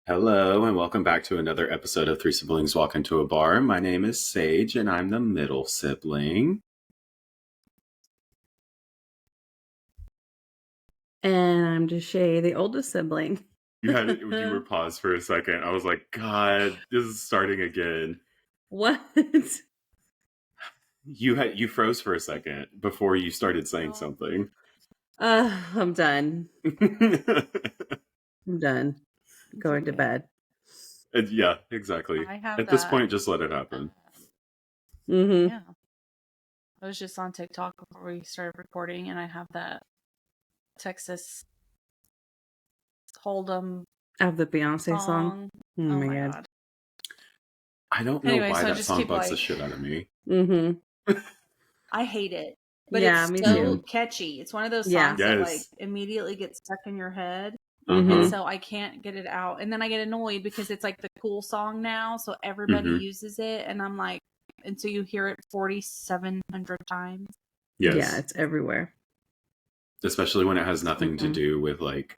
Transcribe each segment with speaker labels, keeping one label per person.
Speaker 1: Hello, and welcome back to another episode of Three Siblings Walk Into a Bar. My name is Sage, and I'm the middle sibling.
Speaker 2: And I'm Deshay, the oldest sibling.
Speaker 1: You were paused for a second. I was like, God, this is starting again.
Speaker 2: What?
Speaker 1: You froze for a second before you started saying something.
Speaker 2: I'm done. I'm done. Going to bed.
Speaker 1: Yeah, exactly. At this point, just let it happen.
Speaker 3: Yeah. I was just on TikTok before we started recording, and I have that Texas Hold'em.
Speaker 2: Of the Beyonce song.
Speaker 3: Oh my God.
Speaker 1: I don't know why that song bugs the shit out of me.
Speaker 3: I hate it. But
Speaker 2: yeah,
Speaker 3: it's so catchy. It's one of those songs that like immediately gets stuck in your head. And so I can't get it out. And then I get annoyed because it's like the cool song now. So everybody uses it. And I'm like, and so you hear it 4,700 times.
Speaker 1: Yes.
Speaker 2: Yeah, it's everywhere.
Speaker 1: Especially when it has nothing to do with like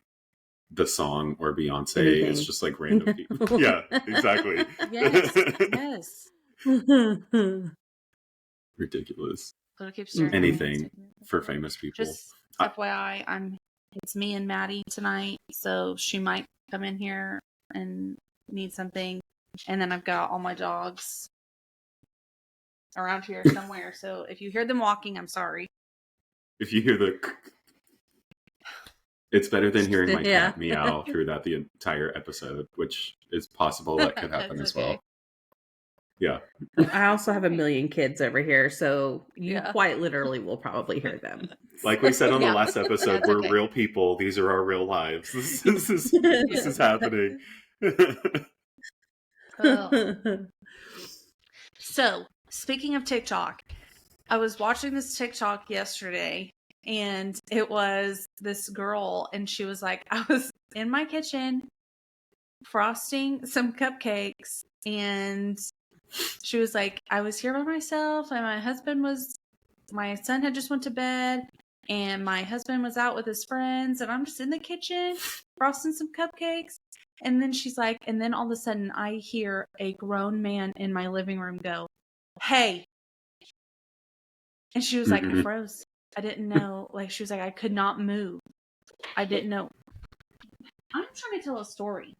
Speaker 1: the song or Beyonce. It's just like random people. Yeah, exactly.
Speaker 3: Yes.
Speaker 1: Ridiculous.
Speaker 3: So it keeps
Speaker 1: anything for famous people.
Speaker 3: Just FYI, it's me and Maddie tonight, so she might come in here and need something. And then I've got all my dogs around here somewhere. So if you hear them walking, I'm sorry.
Speaker 1: If you hear it's better than hearing my cat meow throughout the entire episode, which is possible that could happen as well. Yeah.
Speaker 2: I also have a million kids over here, so you quite literally will probably hear them.
Speaker 1: Like we said on the last episode, we're real people. These are our real lives. This is happening.
Speaker 3: So, speaking of TikTok, I was watching this TikTok yesterday, and it was this girl, and she was like, I was in my kitchen frosting some cupcakes, and she was like, I was here by myself, and my son had just went to bed, and my husband was out with his friends, and I'm just in the kitchen frosting some cupcakes. And then she's like, and then all of a sudden I hear a grown man in my living room go, "Hey." And she was like, I froze. I didn't know. Like, she was like, I could not move. I didn't know. I'm trying to tell a story.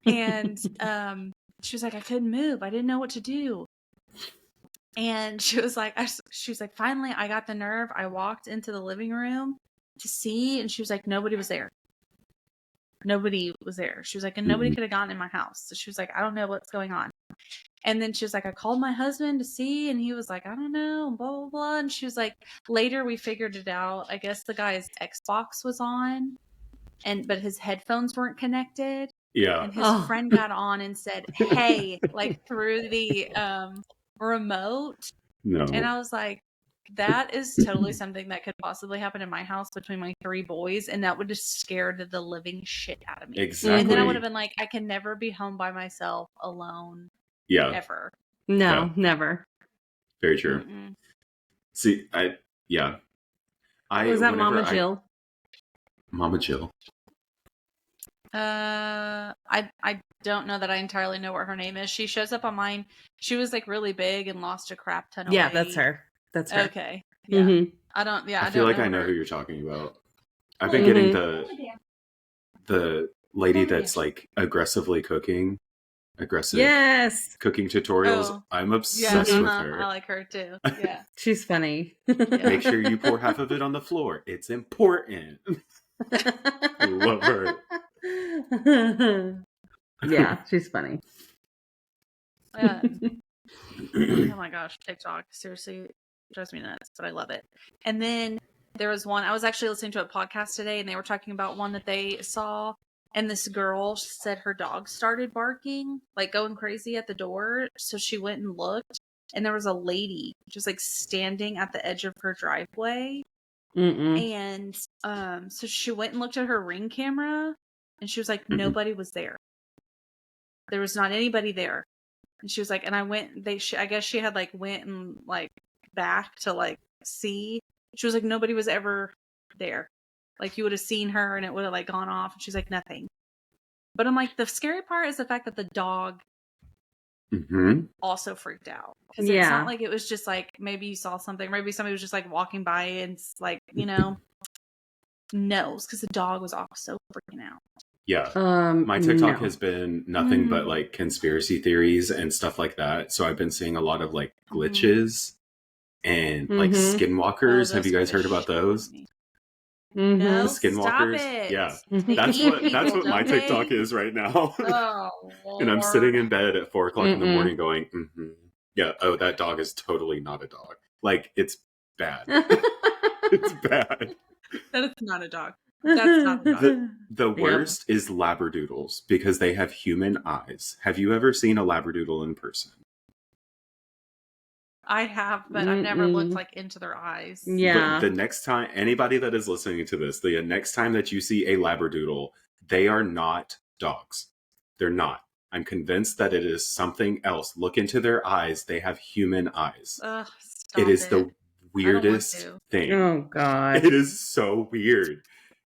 Speaker 3: And she was like, I couldn't move. I didn't know what to do. And she was like, finally, I got the nerve. I walked into the living room to see, and she was like, nobody was there. Nobody was there. She was like, and nobody could have gotten in my house. So she was like, I don't know what's going on. And then she was like, I called my husband to see, and he was like, I don't know, and blah, blah, blah. And she was like, later we figured it out. I guess the guy's Xbox was on, but his headphones weren't connected.
Speaker 1: Yeah.
Speaker 3: And his friend got on and said, hey, like through the remote.
Speaker 1: No.
Speaker 3: And I was like, that is totally something that could possibly happen in my house between my 3 boys, and that would just scare the living shit out of me.
Speaker 1: Exactly.
Speaker 3: And then I would have been like, I can never be home by myself alone.
Speaker 1: Yeah.
Speaker 3: Ever.
Speaker 2: No, never.
Speaker 1: Very true. See, was that
Speaker 2: Mama Jill?
Speaker 1: Mama Jill.
Speaker 3: I don't know that I entirely know what her name is. She shows up on mine. She was like really big and lost a crap ton of weight.
Speaker 2: That's her. That's her.
Speaker 3: Okay. Yeah. I
Speaker 1: feel like I know who you're talking about. I've been getting the lady that's like aggressive cooking tutorials.
Speaker 3: Oh.
Speaker 1: I'm obsessed with her.
Speaker 3: I like her too. Yeah.
Speaker 2: She's funny.
Speaker 1: Make sure you pour half of it on the floor. It's important. Love her.
Speaker 2: Yeah, she's funny.
Speaker 3: Oh my gosh, TikTok seriously drives me nuts, but I love it. And then there was one, I was actually listening to a podcast today, and they were talking about one that they saw, and this girl said her dog started barking, like going crazy at the door. So she went and looked, and there was a lady just like standing at the edge of her driveway. And so she went and looked at her Ring camera, and she was like, nobody was there. There was not anybody there. And she was like, and I went, I guess she had like went and like back to like see. She was like, nobody was ever there. Like, you would have seen her and it would have like gone off. And she's like, nothing. But I'm like, the scary part is the fact that the dog also freaked out. Because it's not like it was just like, maybe you saw something, maybe somebody was just like walking by and like, you know, knows, because the dog was also freaking out.
Speaker 1: Yeah. My TikTok has been nothing but like conspiracy theories and stuff like that. So I've been seeing a lot of like glitches and like skinwalkers. Have you guys heard about those?
Speaker 3: No,
Speaker 1: skinwalkers.
Speaker 3: stop it.
Speaker 1: Yeah. That's what my TikTok is right now.
Speaker 3: Oh,
Speaker 1: and I'm sitting in bed at 4 o'clock in the morning going, yeah, oh, that dog is totally not a dog. Like, it's bad. It's bad.
Speaker 3: That is not a dog. That's not a dog.
Speaker 1: The worst is Labradoodles because they have human eyes. Have you ever seen a Labradoodle in person?
Speaker 3: I have, but I never looked like into their eyes.
Speaker 2: Yeah.
Speaker 1: But the next time, anybody that is listening to this, the next time that you see a Labradoodle, they are not dogs. They're not. I'm convinced that it is something else. Look into their eyes. They have human eyes. It is the weirdest thing.
Speaker 2: Oh, God.
Speaker 1: It is so weird.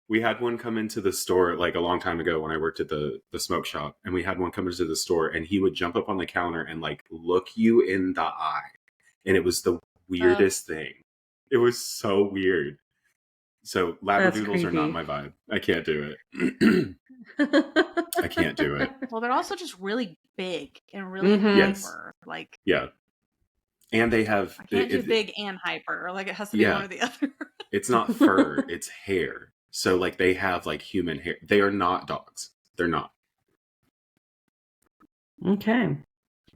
Speaker 1: We had one come into the store like a long time ago when I worked at the smoke shop, and we had one come into the store and he would jump up on the counter and like look you in the eye. And it was the weirdest thing. It was so weird. So Labradoodles are not my vibe. I can't do it. I can't do it.
Speaker 3: Well, they're also just really big and really hyper. Like,
Speaker 1: yeah. And they have...
Speaker 3: I can't do big and hyper. Like, it has to be one or the other.
Speaker 1: It's not fur. It's hair. So, like, they have, like, human hair. They are not dogs. They're not.
Speaker 2: Okay.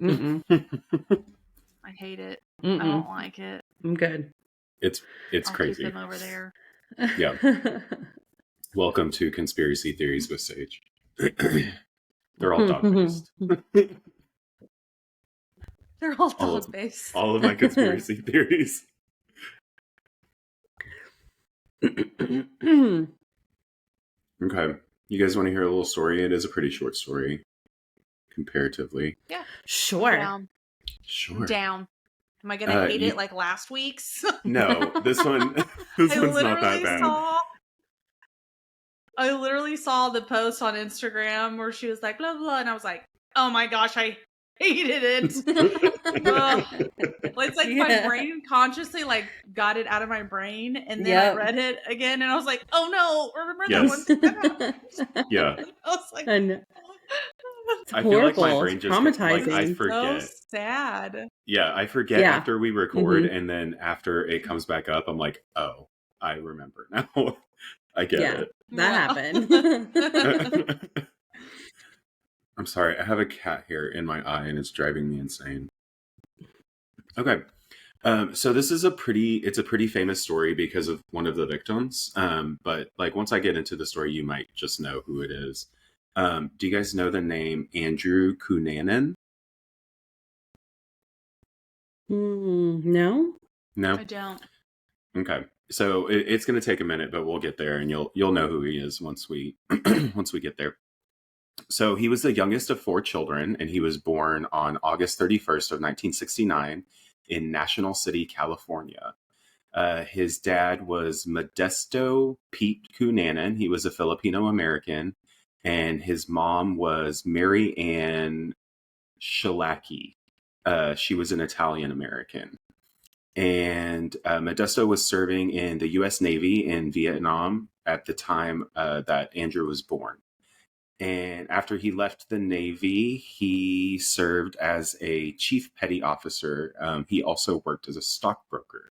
Speaker 3: I hate it. I don't like it.
Speaker 2: I'm good.
Speaker 1: It's
Speaker 3: I'll
Speaker 1: crazy.
Speaker 3: Keep them over there.
Speaker 1: Yeah. Welcome to Conspiracy Theories with Sage. They're all dog-based.
Speaker 3: They're all dog-based.
Speaker 1: All of my conspiracy theories. Okay. You guys want to hear a little story? It is a pretty short story, comparatively.
Speaker 3: Yeah.
Speaker 2: Sure.
Speaker 3: Down. Am I going to hate it like last week's?
Speaker 1: No, this one's not that bad.
Speaker 3: I literally saw the post on Instagram where she was like, blah, blah, and I was like, oh my gosh, I hated it. It's like my brain consciously like got it out of my brain, and then I read it again, and I was like, oh no, remember that one?
Speaker 1: Yeah.
Speaker 3: I was like,
Speaker 1: I feel like my brain just
Speaker 2: traumatizing.
Speaker 1: Like, I forget.
Speaker 3: So sad.
Speaker 1: Yeah, I forget after we record, and then after it comes back up, I'm like, oh, I remember now. I get it.
Speaker 2: That happened.
Speaker 1: I'm sorry, I have a cat hair in my eye and it's driving me insane. Okay. So this is a pretty famous story because of one of the victims. But like once I get into the story, you might just know who it is. Do you guys know the name Andrew Cunanan?
Speaker 2: No.
Speaker 3: I don't.
Speaker 1: Okay. So it's going to take a minute, but we'll get there, and you'll know who he is once we once we get there. So he was the youngest of 4 children, and he was born on August 31st of 1969 in National City, California. His dad was Modesto Pete Cunanan. He was a Filipino American, and his mom was Mary Ann Shalaki. She was an Italian American. And Modesto was serving in the U.S. Navy in Vietnam at the time that Andrew was born. And after he left the Navy, he served as a chief petty officer. He also worked as a stockbroker.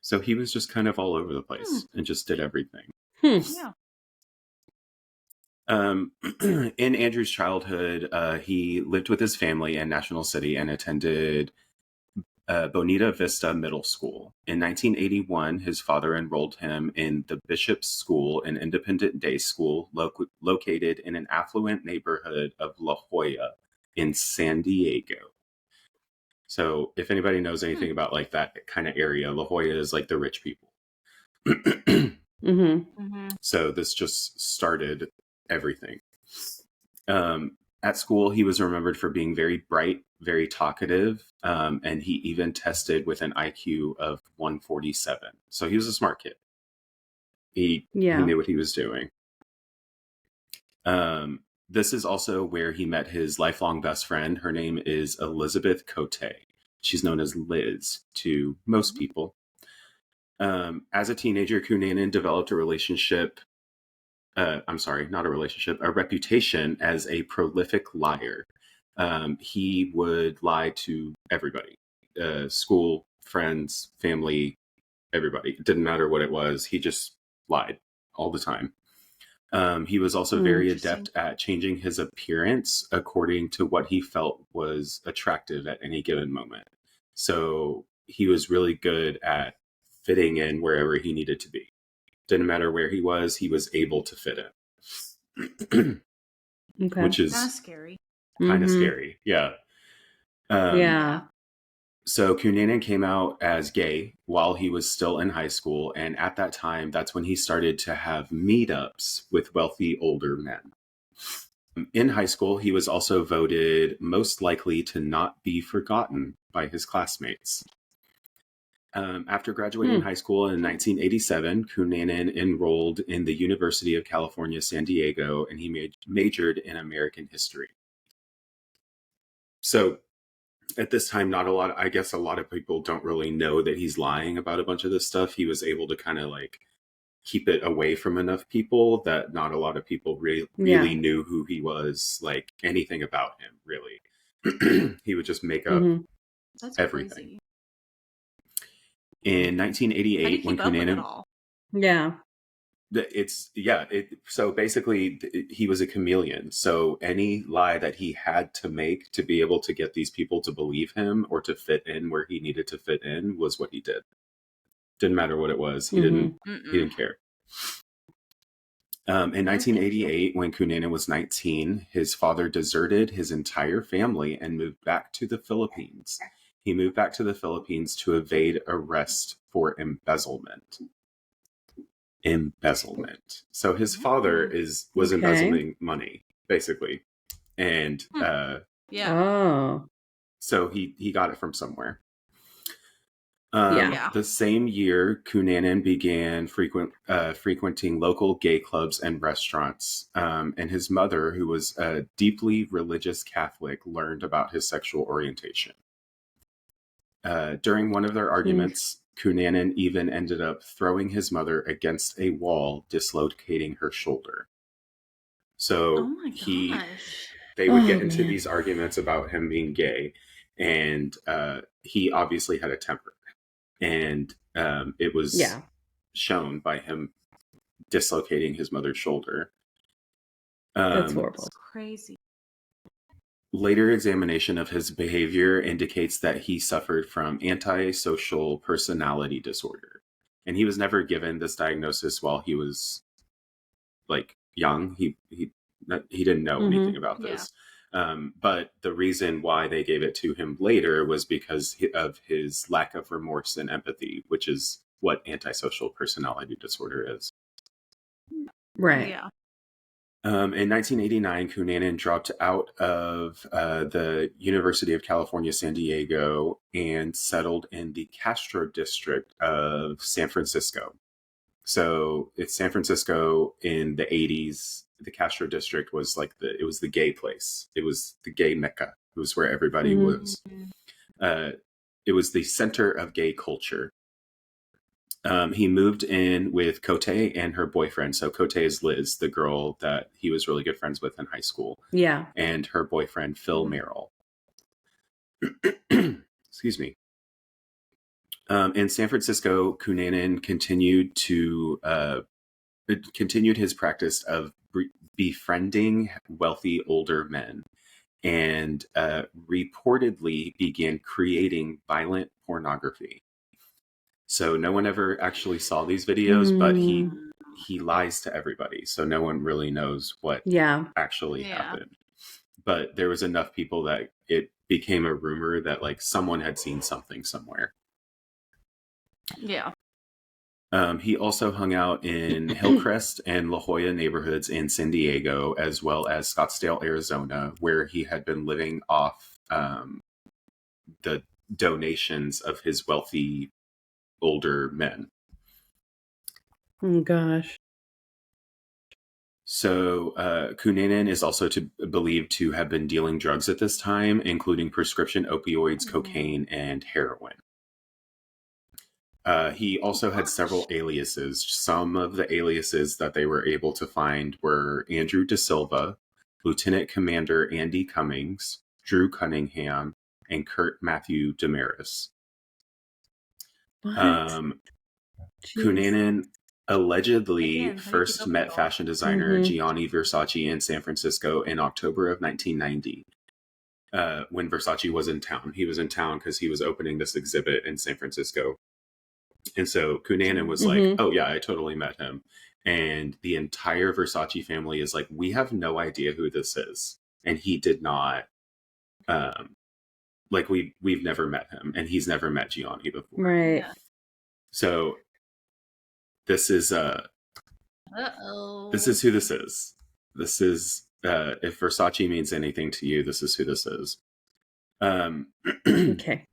Speaker 1: So he was just kind of all over the place and just did everything.
Speaker 3: Yeah.
Speaker 1: In Andrew's childhood, he lived with his family in National City and attended Bonita Vista Middle School. In 1981, his father enrolled him in the Bishop's School, an independent day school located in an affluent neighborhood of La Jolla in San Diego. So if anybody knows anything about like that kind of area, La Jolla is like the rich people. So this just started everything. At school, he was remembered for being very bright, very talkative, and he even tested with an IQ of 147. So he was a smart kid. He knew what he was doing. This is also where he met his lifelong best friend. Her name is Elizabeth Cote. She's known as Liz to most people. As a teenager, Cunanan developed a relationship. I'm sorry, not a relationship, a reputation as a prolific liar. He would lie to everybody, school, friends, family, everybody. It didn't matter what it was. He just lied all the time. He was also very adept at changing his appearance according to what he felt was attractive at any given moment. So he was really good at fitting in wherever he needed to be. Didn't matter where he was able to fit in.
Speaker 2: Okay.
Speaker 1: Which is
Speaker 3: kind of scary.
Speaker 1: Kind of scary, yeah.
Speaker 2: Yeah.
Speaker 1: So Cunanan came out as gay while he was still in high school, and at that time, that's when he started to have meetups with wealthy older men. In high school, he was also voted most likely to not be forgotten by his classmates. After graduating high school in 1987, Cunanan enrolled in the University of California, San Diego, and he majored in American history. So at this time, I guess a lot of people don't really know that he's lying about a bunch of this stuff. He was able to kind of like keep it away from enough people that not a lot of people really knew who he was, like anything about him, really. He would just make up
Speaker 3: That's
Speaker 1: everything.
Speaker 3: Crazy.
Speaker 1: In 1988, when Cunanan, so basically he was a chameleon. So any lie that he had to make to be able to get these people to believe him or to fit in where he needed to fit in was what he did. Didn't matter what it was. He didn't care. In 1988, when Cunanan was 19, his father deserted his entire family and moved back to the Philippines. He moved back to the Philippines to evade arrest for embezzlement. So his father was embezzling money, basically. And so he got it from somewhere. The same year, Cunanan began frequenting local gay clubs and restaurants. And his mother, who was a deeply religious Catholic, learned about his sexual orientation. During one of their arguments, Cunanan even ended up throwing his mother against a wall, dislocating her shoulder. So they would get into these arguments about him being gay, and he obviously had a temper. And it was shown by him dislocating his mother's shoulder.
Speaker 2: That's horrible.
Speaker 3: That's crazy.
Speaker 1: Later examination of his behavior indicates that he suffered from antisocial personality disorder. And he was never given this diagnosis while he was like young. He didn't know anything about this. But the reason why they gave it to him later was because of his lack of remorse and empathy, which is what antisocial personality disorder is.
Speaker 2: Right.
Speaker 3: Yeah.
Speaker 1: In 1989, Cunanan dropped out of the University of California, San Diego, and settled in the Castro district of San Francisco. So it's San Francisco in the 80s. The Castro district was like it was the gay place. It was the gay mecca. It was where everybody was. It was the center of gay culture. He moved in with Cote and her boyfriend. So Cote is Liz, the girl that he was really good friends with in high school.
Speaker 2: Yeah.
Speaker 1: And her boyfriend, Phil Merrill. Excuse me. In San Francisco, Cunanan continued his practice of befriending wealthy older men and reportedly began creating violent pornography. So no one ever actually saw these videos, but he lies to everybody. So no one really knows what actually happened. But there was enough people that it became a rumor that like someone had seen something somewhere.
Speaker 3: Yeah.
Speaker 1: He also hung out in Hillcrest and La Jolla neighborhoods in San Diego, as well as Scottsdale, Arizona, where he had been living off the donations of his wealthy older men.
Speaker 2: Oh, gosh.
Speaker 1: So Cunanan is also believed to have been dealing drugs at this time, including prescription opioids, cocaine, and heroin. He also had several aliases. Some of the aliases that they were able to find were Andrew De Silva, Lieutenant Commander Andy Cummings, Drew Cunningham, and Kurt Matthew Damaris. Cunanan allegedly first met fashion designer Gianni Versace in San Francisco in October of 1990. When Versace was in town. He was in town because he was opening this exhibit in San Francisco. And so Cunanan was like, oh yeah, I totally met him. And the entire Versace family is like, we have no idea who this is. And he did not, we've never met him. And he's never met Gianni before.
Speaker 2: Right. Yeah.
Speaker 1: So this is, this is who this is. This is, if Versace means anything to you, this is who this is.
Speaker 2: Okay.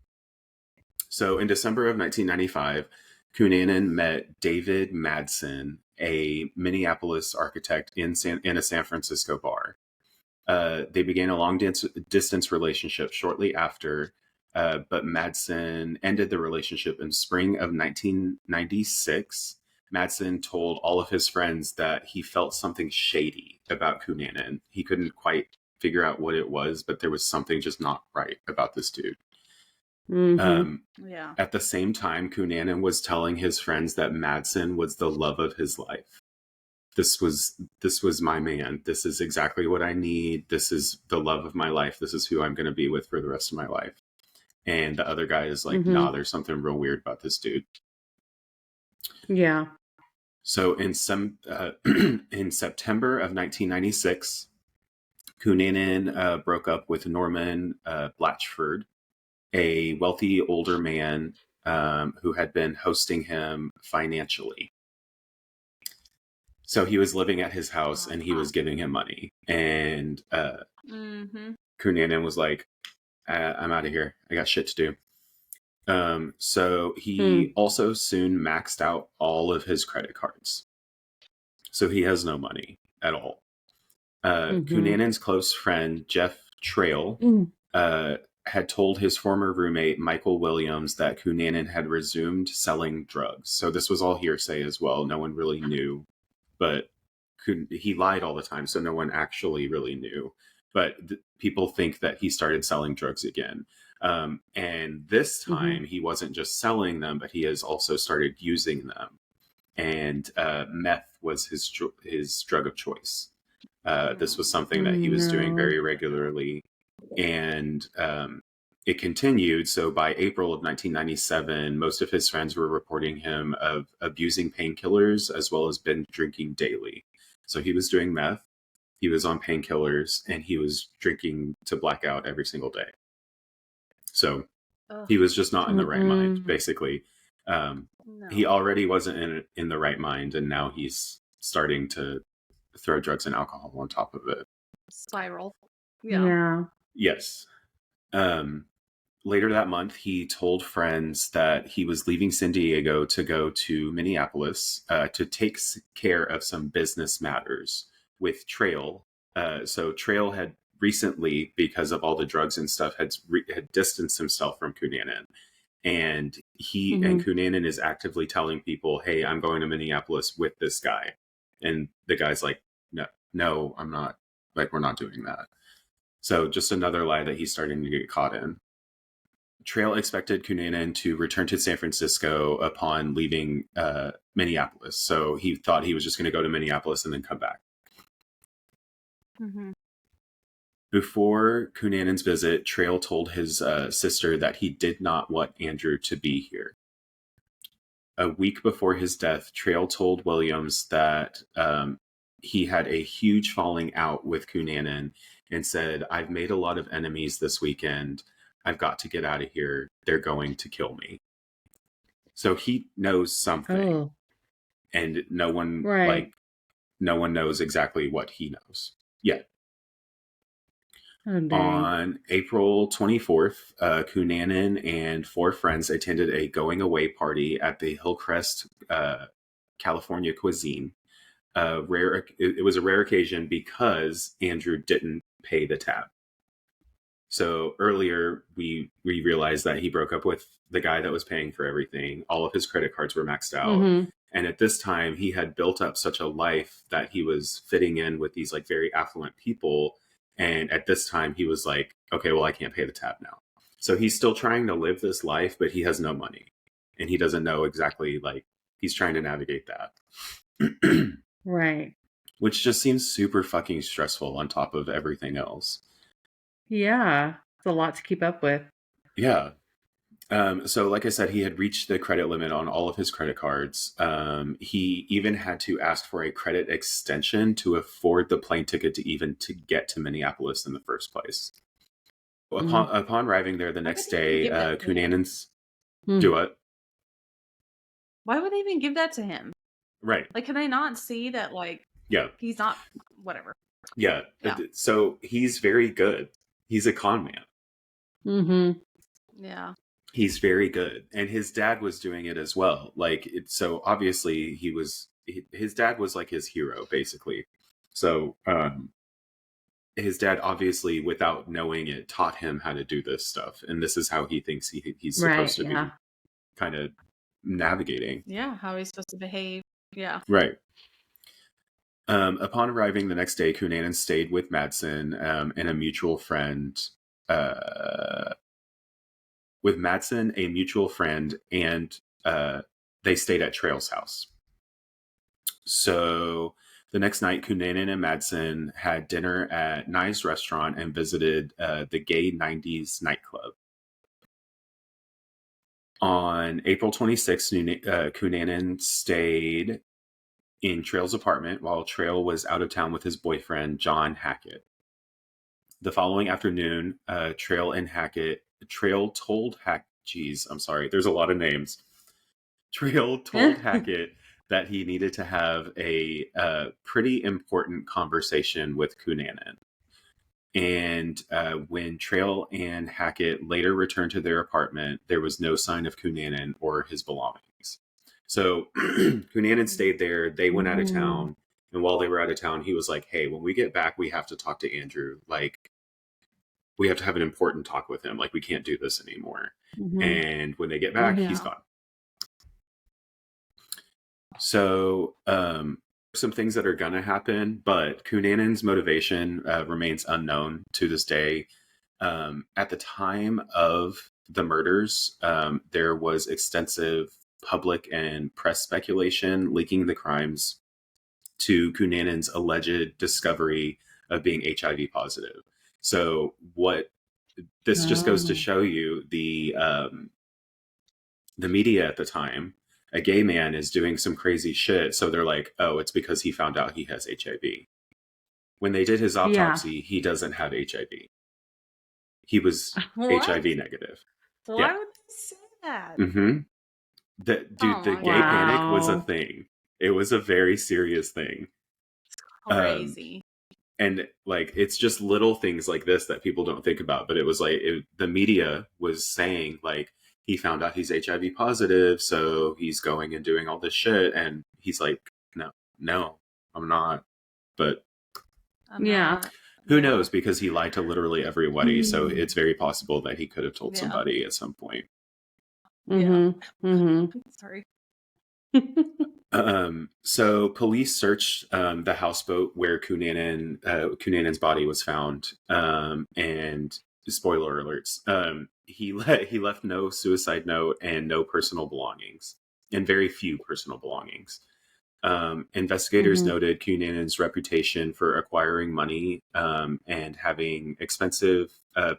Speaker 1: So in December of 1995, Cunanan met David Madsen, a Minneapolis architect in a San Francisco bar. They began a long-distance relationship shortly after, but Madsen ended the relationship in spring of 1996. Madsen told all of his friends that he felt something shady about Cunanan. He couldn't quite figure out what it was, but there was something just not right about this dude. At the same time, Cunanan was telling his friends that Madsen was the love of his life. This was my man. This is exactly what I need. This is the love of my life. This is who I'm going to be with for the rest of my life. And the other guy is like, nah, there's something real weird about this dude.
Speaker 2: Yeah.
Speaker 1: So in September of 1996, Cunanan broke up with Norman Blatchford, a wealthy older man who had been hosting him financially. So he was living at his house and he was giving him money. And Cunanan was like, I'm out of here. I got shit to do. So he also soon maxed out all of his credit cards. So he has no money at all. Cunanan's close friend, Jeff Trail, had told his former roommate, Michael Williams, that Cunanan had resumed selling drugs. So this was all hearsay as well. No one really knew, but he lied all the time. So no one actually really knew. But people think that he started selling drugs again. And this time he wasn't just selling them, but he has also started using them. And meth was his drug of choice. This was something that he was doing very regularly. And it continued. So by April of 1997, most of his friends were reporting him of abusing painkillers as well as binge drinking daily. So he was doing meth, he was on painkillers, and he was drinking to blackout every single day. So he was just not in the right mind, basically. He already wasn't in the right mind, and now he's starting to throw drugs and alcohol on top of it.
Speaker 3: Spiral.
Speaker 2: Yeah.
Speaker 1: Yes. Later that month, he told friends that he was leaving San Diego to go to Minneapolis to take care of some business matters with Trail. So Trail had recently, because of all the drugs and stuff, had distanced himself from Cunanan. And and Cunanan is actively telling people, hey, I'm going to Minneapolis with this guy. And the guy's like, no, I'm not. Like, we're not doing that. So just another lie that he's starting to get caught in. Trail expected Cunanan to return to San Francisco upon leaving Minneapolis. So he thought he was just going to go to Minneapolis and then come back. Before Cunanan's visit, Trail told his sister that he did not want Andrew to be here. A week before his death, Trail told Williams that he had a huge falling out with Cunanan and said, I've made a lot of enemies this weekend. I've got to get out of here. They're going to kill me. So he knows something. And no one knows exactly what he knows yet. On April 24th, Cunanan and 4 friends attended a going away party at the Hillcrest California Cuisine. it was a rare occasion because Andrew didn't pay the tab. So earlier we realized that he broke up with the guy that was paying for everything. All of his credit cards were maxed out.
Speaker 2: Mm-hmm.
Speaker 1: And at this time he had built up such a life that he was fitting in with these like very affluent people. And at this time he was like, okay, well, I can't pay the tab now. So he's still trying to live this life, but he has no money. And he doesn't know exactly, like, he's trying to navigate that.
Speaker 2: Right.
Speaker 1: Which just seems super fucking stressful on top of everything else.
Speaker 2: Yeah. It's a lot to keep up with.
Speaker 1: Yeah. So like I said, he had reached the credit limit on all of his credit cards. He even had to ask for a credit extension to afford the plane ticket to get to Minneapolis in the first place. Upon arriving there the next day, Cunanan's... Do what?
Speaker 3: Why would they even give that to him?
Speaker 1: Right.
Speaker 3: Like, can they not see that, like, he's not, whatever.
Speaker 1: Yeah. So he's very good. He's a con man.
Speaker 2: Mm-hmm.
Speaker 3: Yeah.
Speaker 1: He's very good. And his dad was doing it as well. Like, so obviously his dad was like his hero, basically. So, his dad obviously, without knowing it, taught him how to do this stuff. And this is how he thinks he's supposed to be kind of navigating.
Speaker 3: Yeah. How he's supposed to behave. Yeah.
Speaker 1: Right. Upon arriving the next day, Cunanan stayed with Madsen and a mutual friend. With Madsen, a mutual friend, and they stayed at Trail's house. So the next night, Cunanan and Madsen had dinner at Nye's restaurant and visited the Gay 90s nightclub. On April 26th, Cunanan stayed in Trail's apartment while Trail was out of town with his boyfriend, John Hackett. The following afternoon, Trail told I'm sorry, there's a lot of names. Trail told Hackett that he needed to have a pretty important conversation with Cunanan. And when Trail and Hackett later returned to their apartment, there was no sign of Cunanan or his belongings. So Cunanan stayed there. They went out of town. And while they were out of town, he was like, hey, when we get back, we have to talk to Andrew. Like, we have to have an important talk with him. Like, we can't do this anymore. Mm-hmm. And when they get back, he's gone. So some things that are going to happen, but Cunanan's motivation remains unknown to this day. At the time of the murders, there was extensive public and press speculation linking the crimes to Cunanan's alleged discovery of being HIV positive. So what this just goes to show you, the media at the time, a gay man is doing some crazy shit. So they're like, oh, it's because he found out he has HIV. When they did his autopsy, he doesn't have HIV. He was HIV negative.
Speaker 3: Why would they say that?
Speaker 1: Mm-hmm. The gay panic was a thing. It was a very serious thing.
Speaker 3: Crazy.
Speaker 1: And like, it's just little things like this that people don't think about. But it was like, the media was saying like, he found out he's HIV positive, so he's going and doing all this shit. And he's like, no, I'm not. But who knows? Because he lied to literally everybody. So it's very possible that he could have told somebody at some point.
Speaker 2: Mm-hmm. Mm-hmm.
Speaker 3: Sorry.
Speaker 1: So police searched the houseboat where Cunanan's body was found. And spoiler alerts, he left no suicide note and no personal belongings, and very few personal belongings. Investigators noted Cunanan's reputation for acquiring money and having expensive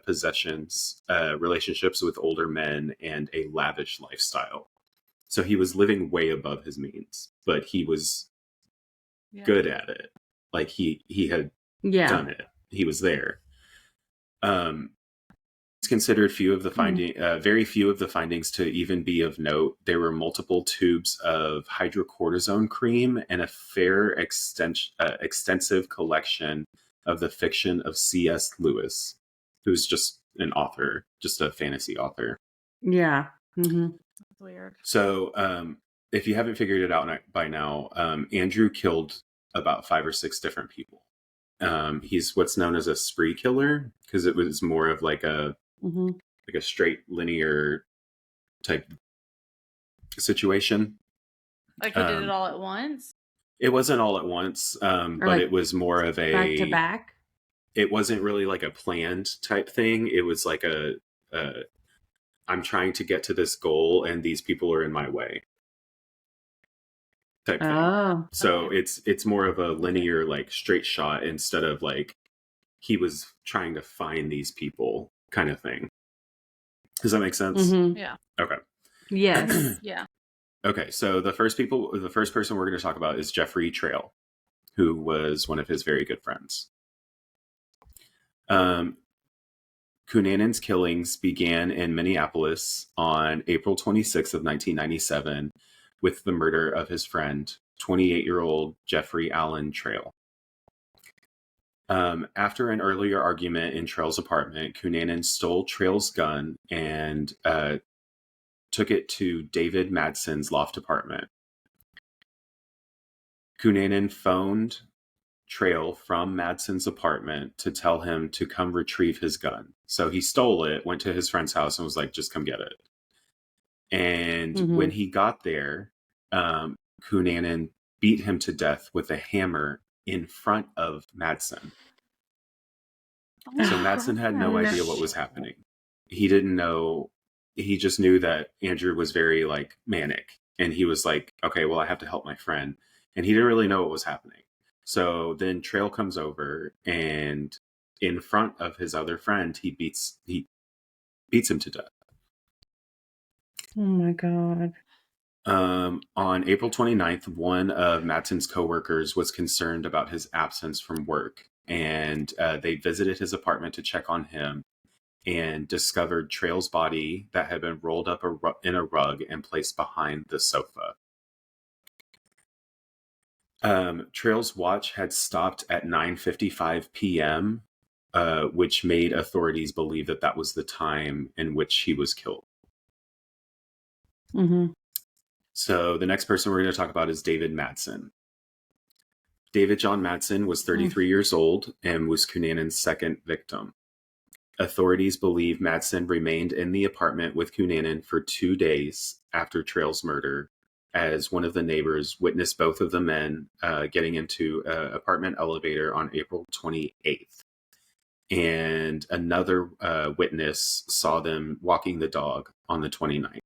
Speaker 1: possessions, relationships with older men, and a lavish lifestyle. So he was living way above his means, but he was good at it. Like he had done it. He was there. It's considered very few of the findings to even be of note. There were multiple tubes of hydrocortisone cream and a extensive collection of the fiction of C.S. Lewis, who's just an author, just a fantasy author.
Speaker 2: Yeah. Mm-hmm.
Speaker 3: That's weird.
Speaker 1: So if you haven't figured it out by now, Andrew killed about 5 or 6 different people. He's what's known as a spree killer because it was more of like a straight linear type situation.
Speaker 3: Like he did it all at once?
Speaker 1: It wasn't all at once, but
Speaker 2: like
Speaker 1: it was more of a
Speaker 2: back to back.
Speaker 1: It wasn't really like a planned type thing. It was like I'm trying to get to this goal and these people are in my way type thing.
Speaker 2: Oh,
Speaker 1: So it's more of a linear, like straight shot instead of like he was trying to find these people kind of thing. Does that make sense?
Speaker 3: Yeah.
Speaker 1: Okay.
Speaker 2: Yes.
Speaker 3: Yeah.
Speaker 1: Okay. So the first person we're going to talk about is Jeffrey Trail, who was one of his very good friends. Cunanan's killings began in Minneapolis on April 26th of 1997 with the murder of his friend, 28-year-old Jeffrey Allen Trail. After an earlier argument in Trail's apartment, Cunanan stole Trail's gun and took it to David Madsen's loft apartment. Cunanan phoned Trail from Madsen's apartment to tell him to come retrieve his gun. So he stole it, went to his friend's house, and was like, just come get it. And when he got there, Cunanan beat him to death with a hammer in front of Madsen. So Madsen had no idea what was happening. He didn't know. He just knew that Andrew was very like manic. And he was like, okay, well, I have to help my friend. And he didn't really know what was happening. So then Trail comes over and in front of his other friend, he beats him to death.
Speaker 2: Oh my God.
Speaker 1: On April 29th, one of Madsen's coworkers was concerned about his absence from work, and they visited his apartment to check on him and discovered Trail's body that had been rolled up in a rug and placed behind the sofa. Trail's watch had stopped at 9:55 p.m., which made authorities believe that was the time in which he was killed. So the next person we're going to talk about is David Madsen. David John Madsen was 33 years old and was Cunanan's second victim. Authorities believe Madsen remained in the apartment with Cunanan for 2 days after Trail's murder, as one of the neighbors witnessed both of the men getting into an apartment elevator on April 28th. And another witness saw them walking the dog on the 29th.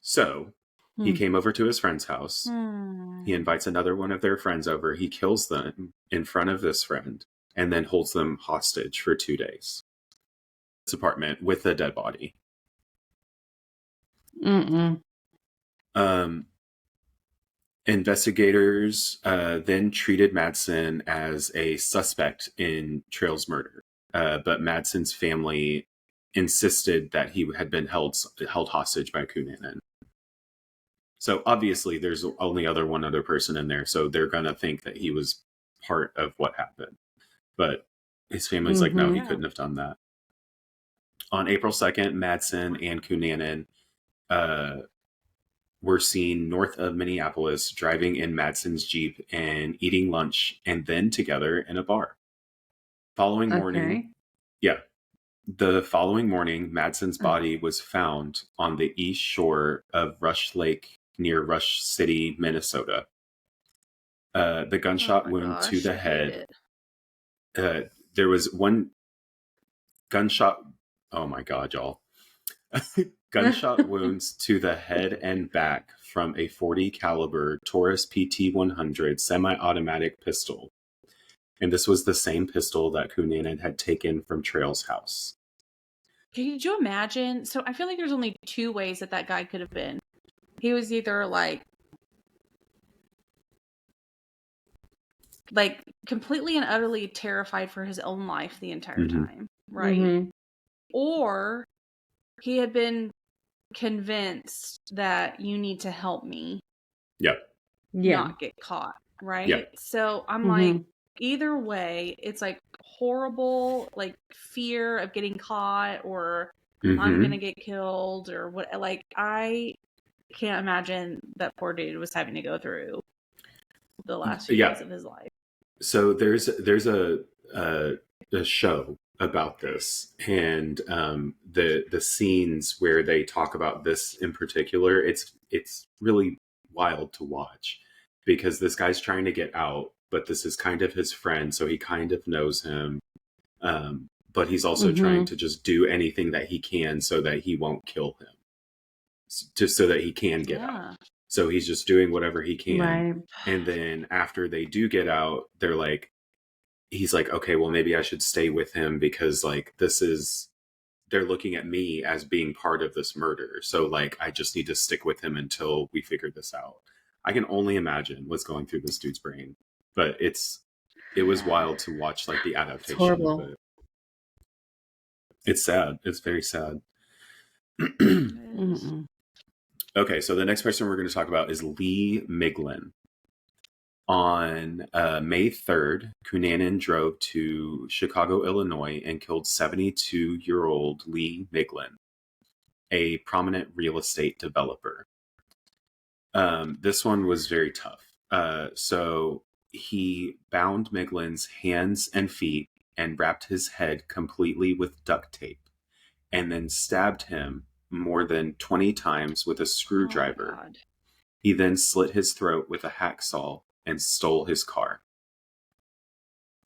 Speaker 1: So he came over to his friend's house. He invites another one of their friends over. He kills them in front of this friend and then holds them hostage for 2 days. This apartment with a dead body. Investigators then treated Madsen as a suspect in Trail's murder, but Madsen's family insisted that he had been held hostage by Cunanan. So obviously there's only one other person in there, so they're going to think that he was part of what happened. But his family's like, no, he couldn't have done that. On April 2nd, Madsen and Cunanan were seen north of Minneapolis driving in Madsen's Jeep and eating lunch and then together in a bar. The following morning, Madsen's body was found on the east shore of Rush Lake near Rush City, Minnesota. The gunshot wound to the head. There was one gunshot. Oh my God, y'all. Gunshot wounds to the head and back from a .40 caliber Taurus PT-100 semi-automatic pistol. And this was the same pistol that Cunanan had taken from Trail's house.
Speaker 3: Could you imagine? So I feel like there's only 2 ways that guy could have been. He was either like completely and utterly terrified for his own life the entire time, right? Or he had been convinced that you need to help me not get caught, right? So I'm like, either way, it's like horrible, like fear of getting caught or I'm gonna get killed or what. Like, I can't imagine that poor dude was having to go through. the last few days of his life.
Speaker 1: So there's a show about this, and the scenes where they talk about this in particular, it's really wild to watch, because this guy's trying to get out, but this is kind of his friend, so he kind of knows him, but he's also trying to just do anything that he can so that he won't kill him, just so that he can get out. So he's just doing whatever he can.
Speaker 2: Right.
Speaker 1: And then after they do get out, he's like, okay, well, maybe I should stay with him, because like they're looking at me as being part of this murder. So like, I just need to stick with him until we figure this out. I can only imagine what's going through this dude's brain, but it was wild to watch, like, the adaptation of it. It's sad. It's very sad. Okay, so the next person we're going to talk about is Lee Miglin. On May 3rd, Cunanan drove to Chicago, Illinois, and killed 72-year-old Lee Miglin, a prominent real estate developer. This one was very tough. So he bound Miglin's hands and feet and wrapped his head completely with duct tape, and then stabbed him more than 20 times with a screwdriver. Oh, he then slit his throat with a hacksaw and stole his car.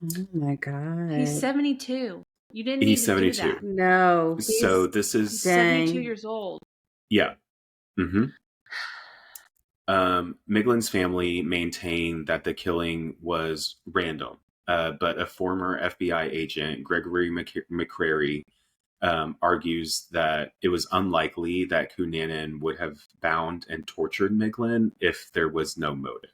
Speaker 2: Oh my God.
Speaker 3: He's 72. You didn't need to do that.
Speaker 2: No.
Speaker 1: So this is...
Speaker 3: He's 72 years old.
Speaker 1: Yeah. Miglin's family maintained that the killing was random, but a former FBI agent, Gregory McCrary, argues that it was unlikely that Cunanan would have bound and tortured Miglin if there was no motive.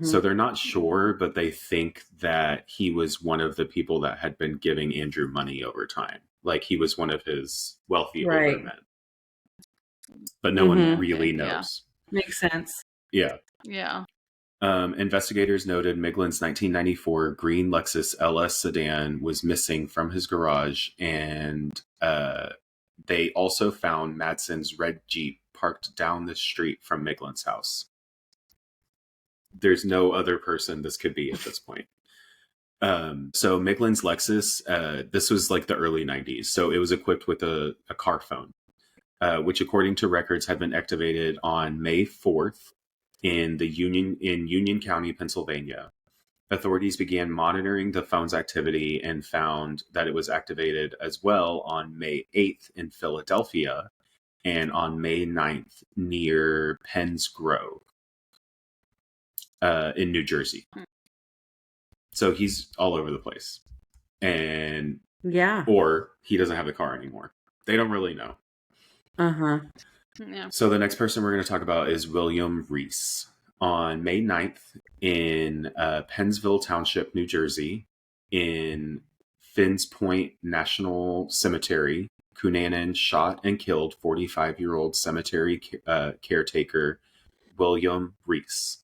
Speaker 1: So they're not sure, but they think that he was one of the people that had been giving Andrew money over time. Like, he was one of his wealthy older men. But no one really knows.
Speaker 2: Yeah. Makes sense.
Speaker 1: Yeah.
Speaker 3: Yeah.
Speaker 1: Investigators noted Miglin's 1994 green Lexus LS sedan was missing from his garage, and they also found Madsen's red Jeep parked down the street from Miglin's house. There's no other person this could be at this point. So Miglin's Lexus, this was like the early 90s, so it was equipped with a car phone, which according to records had been activated on May 4th in Union County, Pennsylvania. Authorities began monitoring the phone's activity and found that it was activated as well on May 8th in Philadelphia and on May 9th near Penns Grove in New Jersey. So he's all over the place. And or he doesn't have the car anymore. They don't really know.
Speaker 3: Yeah.
Speaker 1: So the next person we're going to talk about is William Reese. On May 9th in Pennsville Township, New Jersey, in Finns Point National Cemetery, Cunanan shot and killed 45-year-old cemetery caretaker William Reese.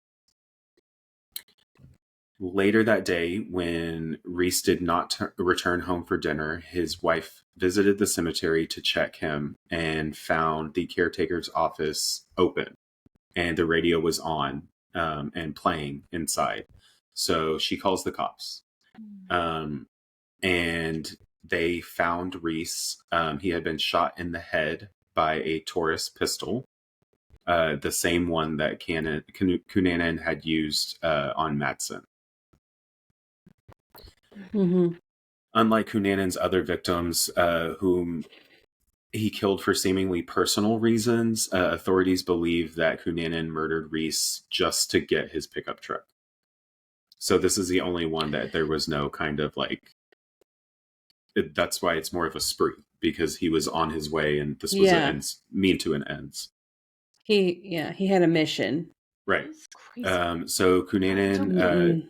Speaker 1: Later that day, when Reese did not return home for dinner, his wife visited the cemetery to check him and found the caretaker's office open, and the radio was on and playing inside. So she calls the cops. And they found Reese. He had been shot in the head by a Taurus pistol, the same one that Cunanan had used on Madsen. Unlike Cunanan's other victims, whom he killed for seemingly personal reasons, authorities believe that Cunanan murdered Reese just to get his pickup truck. So this is the only one that there was no kind of like... that's why it's more of a spree, because he was on his way and this was an mean to an ends.
Speaker 2: He had a mission.
Speaker 1: Right. So Cunanan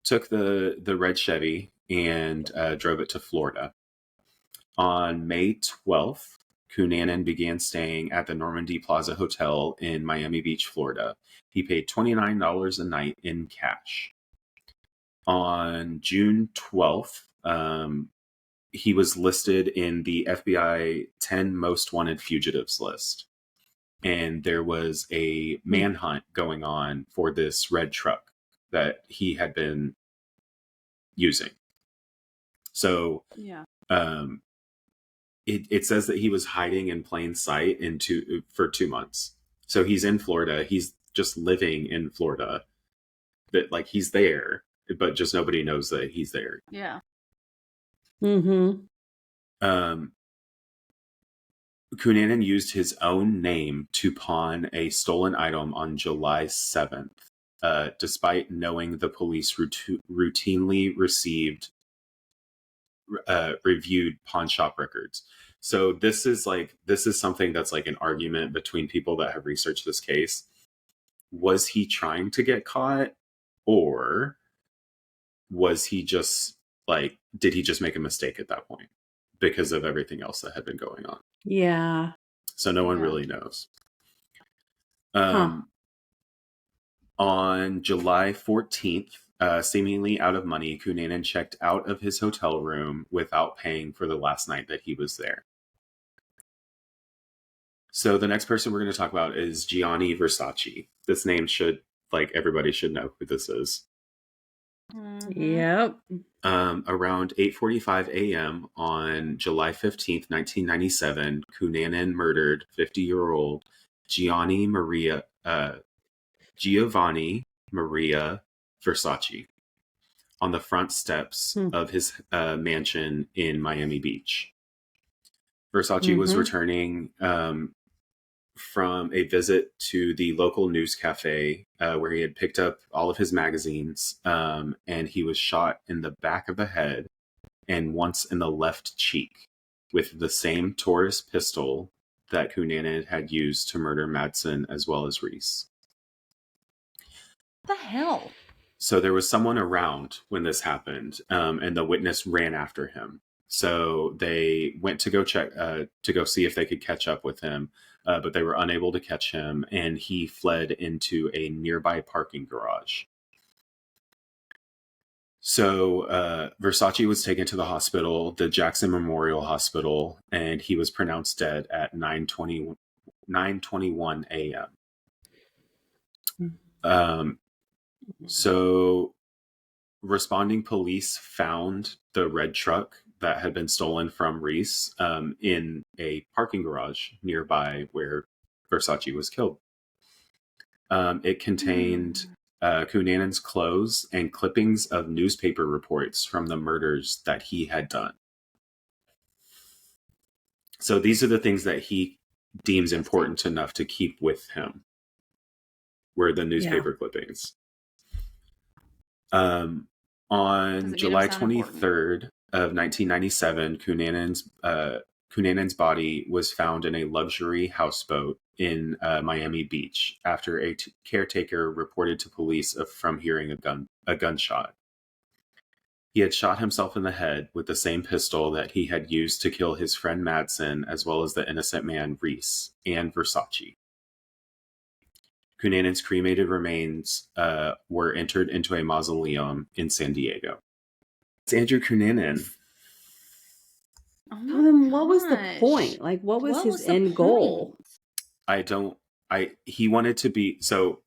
Speaker 1: took the red Chevy and drove it to Florida. On May 12th, Cunanan began staying at the Normandy Plaza Hotel in Miami Beach, Florida. He paid $29 a night in cash. On June 12th, he was listed in the FBI 10 Most Wanted Fugitives list. and there was a manhunt going on for this red truck that he had been using. So it says that he was hiding in plain sight for 2 months. So he's in Florida. He's just living in Florida. That like he's there, but just nobody knows that he's there.
Speaker 3: Yeah.
Speaker 2: Mm-hmm.
Speaker 1: Cunanan used his own name to pawn a stolen item on July 7th, despite knowing the police routinely reviewed pawn shop records. So this is something that's like an argument between people that have researched this case. Was he trying to get caught, or was he just like, did he just make a mistake at that point because of everything else that had been going on?
Speaker 2: Yeah.
Speaker 1: So no one really knows. On July 14th, seemingly out of money, Cunanan checked out of his hotel room without paying for the last night that he was there. So the next person we're going to talk about is Gianni Versace. This name everybody should know who this is.
Speaker 2: Mm-hmm. Yep.
Speaker 1: Around 8:45 a.m. on July 15th, 1997, Cunanan murdered 50-year-old Giovanni Maria Versace on the front steps of his mansion in Miami Beach. Versace was returning from a visit to the local news cafe where he had picked up all of his magazines, and he was shot in the back of the head and once in the left cheek with the same Taurus pistol that Cunanan had used to murder Madsen as well as Reese.
Speaker 3: What the hell?
Speaker 1: So there was someone around when this happened, and the witness ran after him. So they went to go check, to go see if they could catch up with him, but they were unable to catch him, and he fled into a nearby parking garage. So Versace was taken to the hospital, the Jackson Memorial Hospital, and he was pronounced dead at 9:21 a.m. So responding police found the red truck that had been stolen from Reese in a parking garage nearby where Versace was killed. It contained Cunanan's clothes and clippings of newspaper reports from the murders that he had done. So these are the things that he deems important enough to keep with him, were the newspaper clippings. On July 23rd of 1997, Cunanan's body was found in a luxury houseboat in Miami Beach after a caretaker reported to police from hearing a gunshot. He had shot himself in the head with the same pistol that he had used to kill his friend Madsen, as well as the innocent man Reese and Versace. Cunanan's cremated remains were entered into a mausoleum in San Diego. It's Andrew Cunanan.
Speaker 2: Oh, then what was the point? Like, what was his end goal?
Speaker 1: He wanted to be, so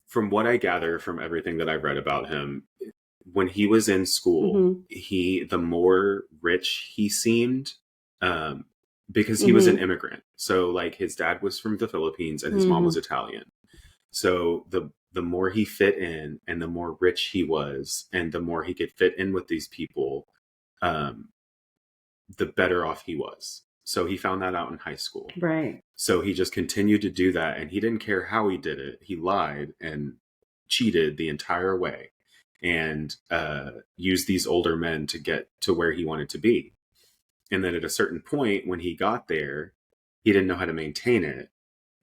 Speaker 1: from what I gather from everything that I've read about him, when he was in school, the more rich he seemed, because he was an immigrant. So like his dad was from the Philippines and his mom was Italian. So the more he fit in and the more rich he was and the more he could fit in with these people, the better off he was. So he found that out in high school.
Speaker 2: Right.
Speaker 1: So he just continued to do that, and he didn't care how he did it. He lied and cheated the entire way and used these older men to get to where he wanted to be. And then at a certain point when he got there, he didn't know how to maintain it.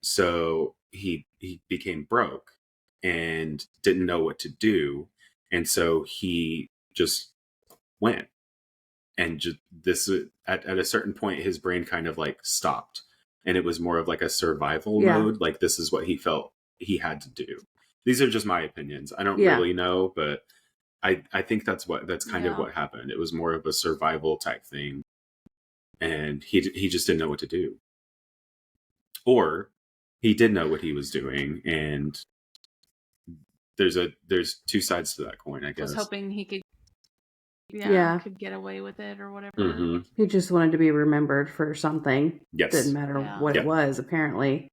Speaker 1: So he became broke and didn't know what to do. And so he just went. And just at a certain point, his brain kind of like stopped, and it was more of like a survival mode. Like this is what he felt he had to do. These are just my opinions. I don't really know, but I think that's kind of what happened. It was more of a survival type thing, and he just didn't know what to do. Or he did know what he was doing, and there's two sides to that coin, I guess.
Speaker 3: Was hoping he could, could get away with it or whatever.
Speaker 1: Mm-hmm.
Speaker 2: He just wanted to be remembered for something.
Speaker 1: Yes.
Speaker 2: Didn't matter what it was, apparently.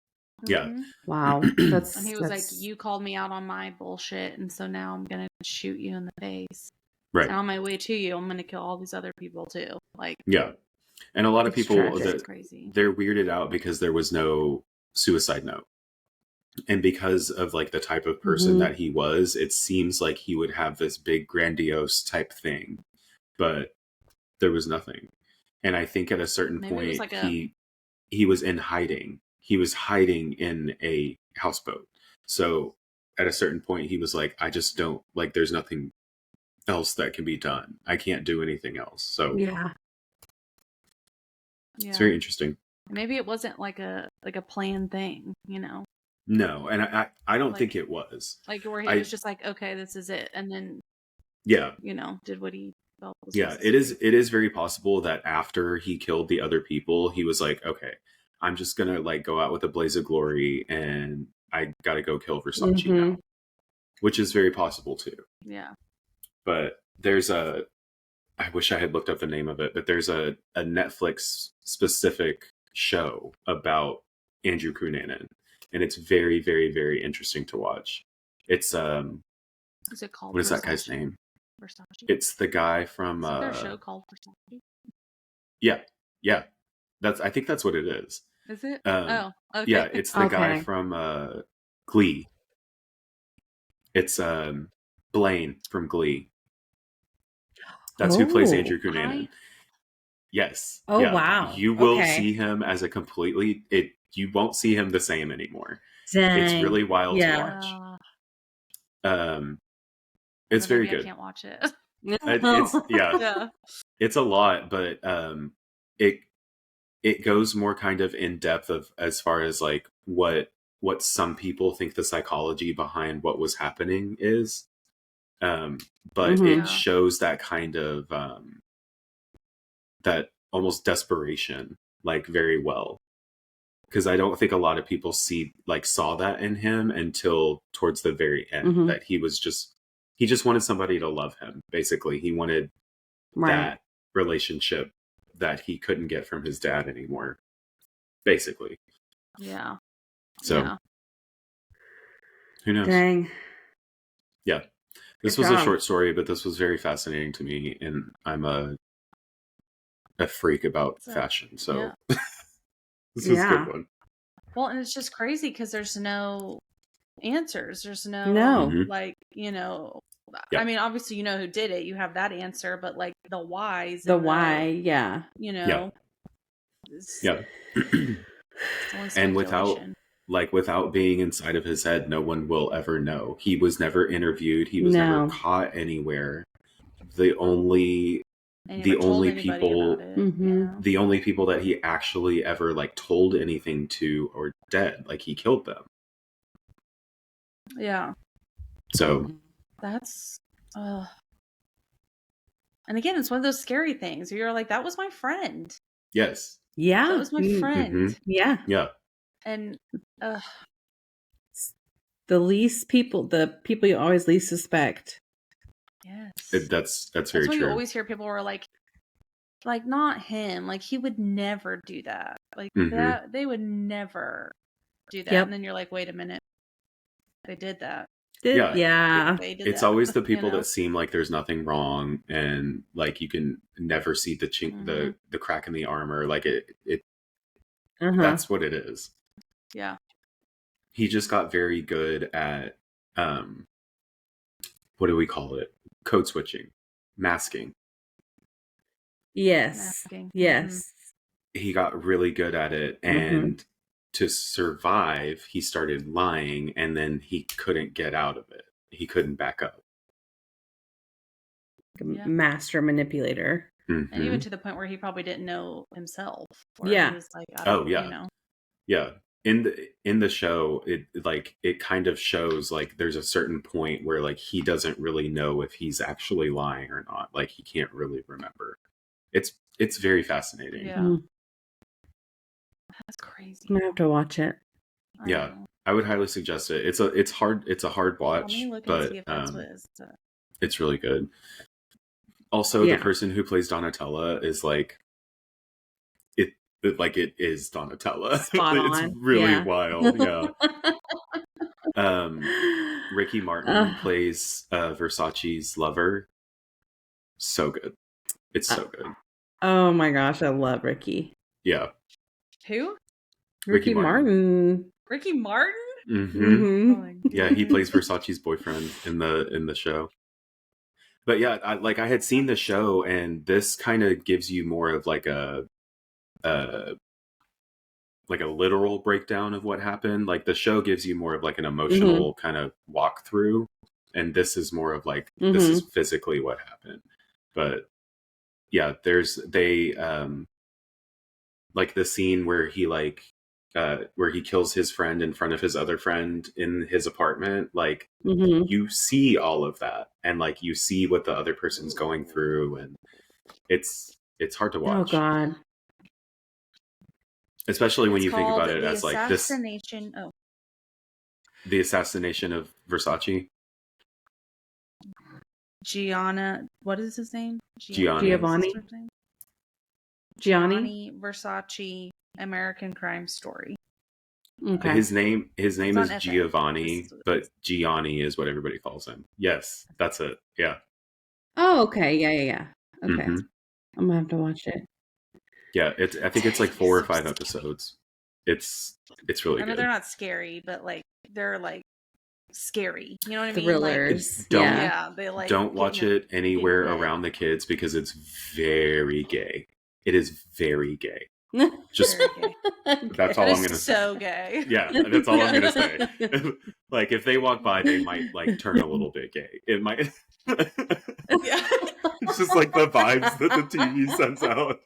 Speaker 1: Yeah.
Speaker 3: Mm-hmm.
Speaker 2: Wow.
Speaker 3: And he was like, you called me out on my bullshit, and so now I'm gonna shoot you in the face.
Speaker 1: Right.
Speaker 3: And on my way to you, I'm gonna kill all these other people too. Like,
Speaker 1: yeah. And a lot of people,
Speaker 3: crazy.
Speaker 1: They're weirded out because there was no suicide note. And because of like the type of person that he was, it seems like he would have this big grandiose type thing, but there was nothing. And I think at a certain point, like he was in hiding. He was hiding in a houseboat. So at a certain point, he was like, I just don't, like, there's nothing else that can be done. I can't do anything else. So it's very interesting.
Speaker 3: Maybe it wasn't like a planned thing, you know?
Speaker 1: No, and I don't think it was.
Speaker 3: Like where he was just like, okay, this is it. And then, you know, did what he felt was
Speaker 1: it is very possible that after he killed the other people, he was like, okay, I'm just going to like go out with a blaze of glory and I got to go kill Versace now. Which is very possible too.
Speaker 3: Yeah.
Speaker 1: But there's I wish I had looked up the name of it, but there's a Netflix specific show about Andrew Cunanan. And it's very, very, very interesting to watch. It's
Speaker 3: is it called?
Speaker 1: What is that guy's name?
Speaker 3: Versace.
Speaker 1: It's the guy from.
Speaker 3: Is there a show called Versace?
Speaker 1: Yeah. I think that's what it is.
Speaker 3: Is it? Okay.
Speaker 1: Yeah, it's the guy from Glee. It's Blaine from Glee. That's who plays Andrew Cunanan. Yes.
Speaker 2: Oh wow!
Speaker 1: You will see him as a completely. You won't see him the same anymore.
Speaker 2: Dang.
Speaker 1: It's really wild to watch. It's very good.
Speaker 3: I can't watch it.
Speaker 1: It's a lot, but it goes more kind of in depth of as far as like what some people think the psychology behind what was happening is. But it shows that kind of that almost desperation like very well. Because I don't think a lot of people saw that in him until towards the very end, that he just wanted somebody to love him. Basically, he wanted that relationship that he couldn't get from his dad anymore. Basically.
Speaker 3: Yeah.
Speaker 1: So who knows?
Speaker 2: Dang.
Speaker 1: Yeah. This was a short story, but this was very fascinating to me, and I'm a freak about fashion. So this was a good one.
Speaker 3: Well, and it's just crazy because there's no answers. There's no like, you know, I mean, obviously, you know who did it. You have that answer, but like the whys.
Speaker 2: The why,
Speaker 3: you know.
Speaker 1: And without being inside of his head, no one will ever know. He was never interviewed. He was never caught anywhere. The only people the only people that he actually ever like told anything to or dead, like he killed them. So
Speaker 3: that's and again, it's one of those scary things where you're like, that was my friend.
Speaker 1: Yes.
Speaker 3: That was my friend.
Speaker 2: Yeah.
Speaker 3: And
Speaker 2: the people you always least suspect.
Speaker 3: Yes.
Speaker 1: That's very
Speaker 3: true.
Speaker 1: That's
Speaker 3: you always hear people were like not him. Like he would never do that. Like that they would never do that. And then you're like, wait a minute. They did that.
Speaker 2: They
Speaker 1: did that. Always the people that seem like there's nothing wrong and like you can never see the chink the crack in the armor. Like it that's what it is.
Speaker 3: Yeah.
Speaker 1: He just got very good at what do we call it? Code switching. Masking.
Speaker 2: Yes. Yes.
Speaker 1: He got really good at it, and to survive, he started lying, and then he couldn't get out of it. He couldn't back up.
Speaker 2: Master manipulator.
Speaker 3: And even to the point where he probably didn't know himself. He was like, you know.
Speaker 1: Yeah. In the show, it kind of shows like there's a certain point where like he doesn't really know if he's actually lying or not. Like he can't really remember. It's very fascinating.
Speaker 3: Yeah. That's crazy.
Speaker 2: I'm gonna have to watch it.
Speaker 1: Yeah, I would highly suggest it. It's a hard
Speaker 3: Let
Speaker 1: watch,
Speaker 3: me look and
Speaker 1: but
Speaker 3: see if that's what it's.
Speaker 1: it's really good. Also, the person who plays Donatella is like it is Donatella.
Speaker 2: Spot
Speaker 1: It's
Speaker 2: on.
Speaker 1: really wild. Yeah. Ricky Martin plays Versace's lover. So good. It's so good.
Speaker 2: Oh my gosh, I love Ricky.
Speaker 1: Yeah.
Speaker 3: Who?
Speaker 2: Ricky Martin.
Speaker 3: Ricky Martin?
Speaker 1: Mm-hmm.
Speaker 3: Oh
Speaker 1: yeah, he plays Versace's boyfriend in the show. But yeah, I had seen the show, and this kind of gives you more of like a literal breakdown of what happened. Like the show gives you more of like an emotional kind of walkthrough, and this is more of like this is physically what happened. But yeah, like the scene where he kills his friend in front of his other friend in his apartment. Like you see all of that, and like you see what the other person's going through, and it's hard to watch.
Speaker 2: Oh God.
Speaker 1: Especially when you think about it as like this the assassination of Versace.
Speaker 3: Gianna, what is his name?
Speaker 2: Giovanni
Speaker 3: Versace, American Crime Story.
Speaker 2: Okay.
Speaker 1: His name is Giovanni, but Gianni is what everybody calls him. Yes, that's it. Yeah.
Speaker 2: Oh, okay. Yeah. Okay. I'm gonna have to watch it.
Speaker 1: Yeah, I think it's like 4 or 5 episodes. It's really good.
Speaker 3: I know they're not scary, but like they're like scary. You know what I mean?
Speaker 2: Thrillers.
Speaker 3: Like,
Speaker 1: don't watch it anywhere around the kids because it's very gay. It is very gay. Just
Speaker 3: very gay.
Speaker 1: That's all I'm gonna say.
Speaker 3: So gay.
Speaker 1: Yeah, that's all I'm gonna say. Like if they walk by, they might like turn a little bit gay. It might.
Speaker 3: Yeah.
Speaker 1: It's just like the vibes that the TV sends out.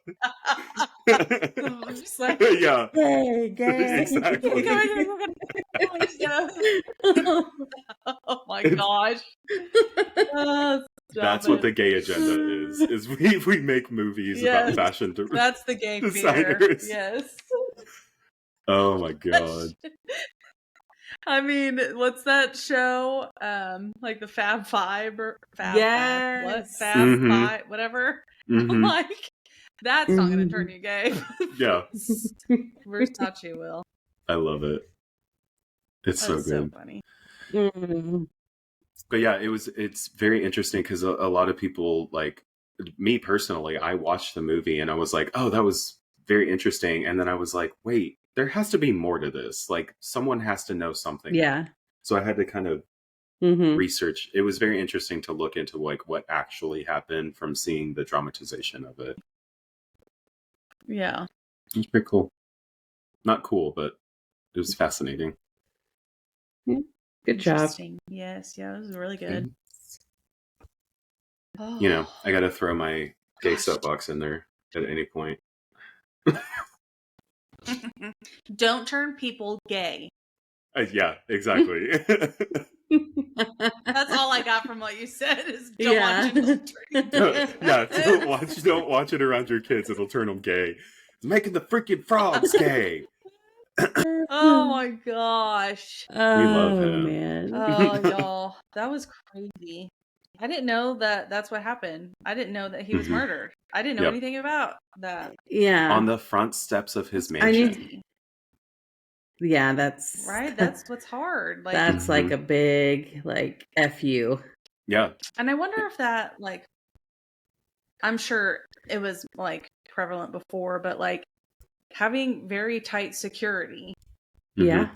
Speaker 3: Just like,
Speaker 1: yeah.
Speaker 2: Gay.
Speaker 1: Exactly.
Speaker 3: Oh my gosh.
Speaker 1: That's what the gay agenda is we make movies about fashion
Speaker 3: that's the gay
Speaker 1: designers.
Speaker 3: Fear. Yes.
Speaker 1: Oh my god.
Speaker 3: I mean, what's that show? Like the Fab Five or Fab Five, whatever. Like that's not going to turn you gay.
Speaker 1: Yeah.
Speaker 3: Versace will.
Speaker 1: I love it. It's so good.
Speaker 3: So funny.
Speaker 1: But yeah, it's very interesting because a lot of people, like me personally, I watched the movie and I was like, oh, that was very interesting. And then I was like, wait, there has to be more to this. Like someone has to know something.
Speaker 2: Yeah.
Speaker 1: So I had to kind of research. It was very interesting to look into like what actually happened from seeing the dramatization of it.
Speaker 3: Yeah.
Speaker 1: It was pretty cool. Not cool, but it was fascinating.
Speaker 2: Good job.
Speaker 3: Yes, it was really good.
Speaker 1: You know, I got to throw my gay soapbox in there at any point.
Speaker 3: Don't turn people gay.
Speaker 1: Yeah, exactly.
Speaker 3: That's all I got from what you said. Is
Speaker 1: don't watch it around your kids. It'll turn them gay. It's making the freaking frogs gay.
Speaker 3: Oh my gosh.
Speaker 1: We love him.
Speaker 2: Man.
Speaker 3: Oh, y'all. That was crazy. I didn't know that that's what happened. I didn't know that he was murdered. I didn't know anything about that.
Speaker 2: Yeah.
Speaker 1: On the front steps of his mansion.
Speaker 2: Yeah, that's
Speaker 3: right. That's what's hard. Like
Speaker 2: that's like a big like F you.
Speaker 1: Yeah.
Speaker 3: And I wonder if that like I'm sure it was like prevalent before, but like having very tight security.
Speaker 2: Yeah.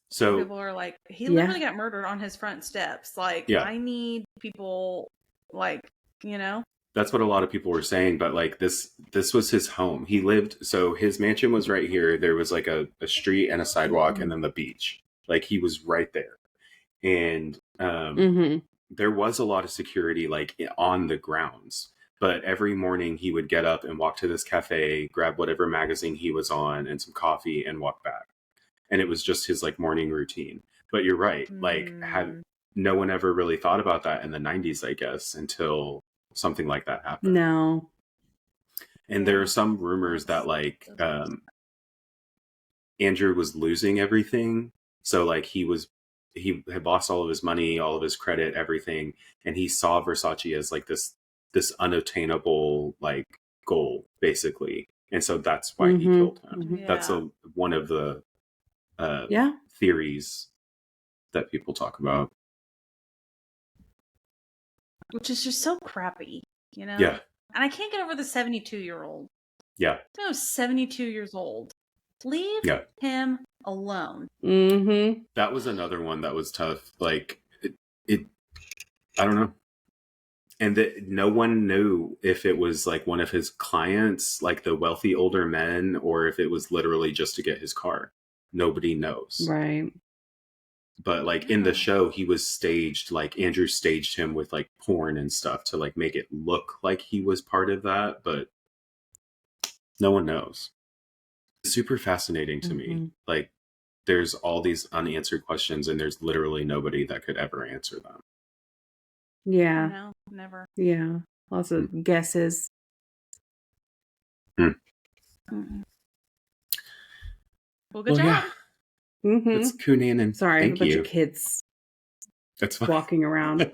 Speaker 1: So
Speaker 3: people are like, he literally got murdered on his front steps. Like, I need people, like, you know.
Speaker 1: That's what a lot of people were saying, but like this was his home. He lived, so his mansion was right here. There was like a street and a sidewalk, and then the beach. Like he was right there, and there was a lot of security like on the grounds. But every morning he would get up and walk to this cafe, grab whatever magazine he was on and some coffee and walk back. And it was just his like morning routine. But you're right. Like no one ever really thought about that in the 90s, I guess, until something like that happened.
Speaker 2: No.
Speaker 1: And there are some rumors that like Andrew was losing everything. So like he had lost all of his money, all of his credit, everything, and he saw Versace as like this unattainable like goal, basically. And so that's why he killed him.
Speaker 3: Yeah.
Speaker 1: That's one of the theories that people talk about.
Speaker 3: Which is just so crappy, you know?
Speaker 1: Yeah.
Speaker 3: And I can't get over the 72-year-old.
Speaker 1: Yeah.
Speaker 3: No, 72 years old. Leave him alone.
Speaker 2: Mm-hmm.
Speaker 1: That was another one that was tough. Like, it I don't know. And that no one knew if it was like one of his clients, like the wealthy older men, or if it was literally just to get his car. Nobody knows.
Speaker 2: Right.
Speaker 1: But like in the show, he was staged, like Andrew staged him with like porn and stuff to like make it look like he was part of that, but no one knows. It's super fascinating to me. Like there's all these unanswered questions and there's literally nobody that could ever answer them.
Speaker 2: Yeah.
Speaker 3: No, never.
Speaker 2: Yeah. Lots of guesses.
Speaker 3: Well, good job.
Speaker 1: Yeah.
Speaker 2: Mm-hmm.
Speaker 1: It's Cunanan.
Speaker 2: Sorry,
Speaker 1: Thank
Speaker 2: a bunch
Speaker 1: you.
Speaker 2: of kids
Speaker 1: That's fine.
Speaker 2: walking around.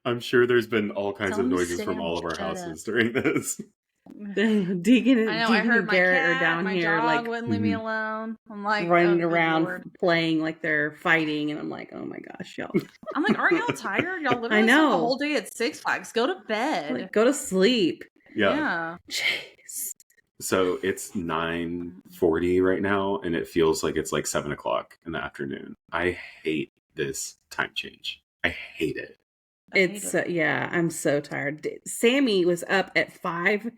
Speaker 1: I'm sure there's been all kinds
Speaker 3: Tell
Speaker 1: of
Speaker 3: them to
Speaker 1: noises
Speaker 3: sit
Speaker 1: from
Speaker 3: down
Speaker 1: all
Speaker 3: and
Speaker 1: of our
Speaker 3: shut up.
Speaker 1: houses during this.
Speaker 2: Deegan,
Speaker 3: I know. I heard
Speaker 2: and
Speaker 3: my
Speaker 2: Garrett
Speaker 3: cat,
Speaker 2: are down
Speaker 3: my
Speaker 2: here,
Speaker 3: dog
Speaker 2: like
Speaker 3: wouldn't leave me alone. I'm like
Speaker 2: running
Speaker 3: oh, good
Speaker 2: around,
Speaker 3: Lord.
Speaker 2: playing like they're fighting, and I'm like, oh my gosh, y'all!
Speaker 3: I'm like, aren't y'all tired? Y'all literally
Speaker 2: I
Speaker 3: spent
Speaker 2: know.
Speaker 3: the whole day at Six Flags. Go to bed.
Speaker 2: Like, go to sleep.
Speaker 1: Yeah.
Speaker 2: Jeez.
Speaker 1: So it's 9:40 right now, and it feels like it's like 7 o'clock in the afternoon. I hate this time change. I hate it.
Speaker 2: It's yeah, I'm so tired. Sammy was up at 5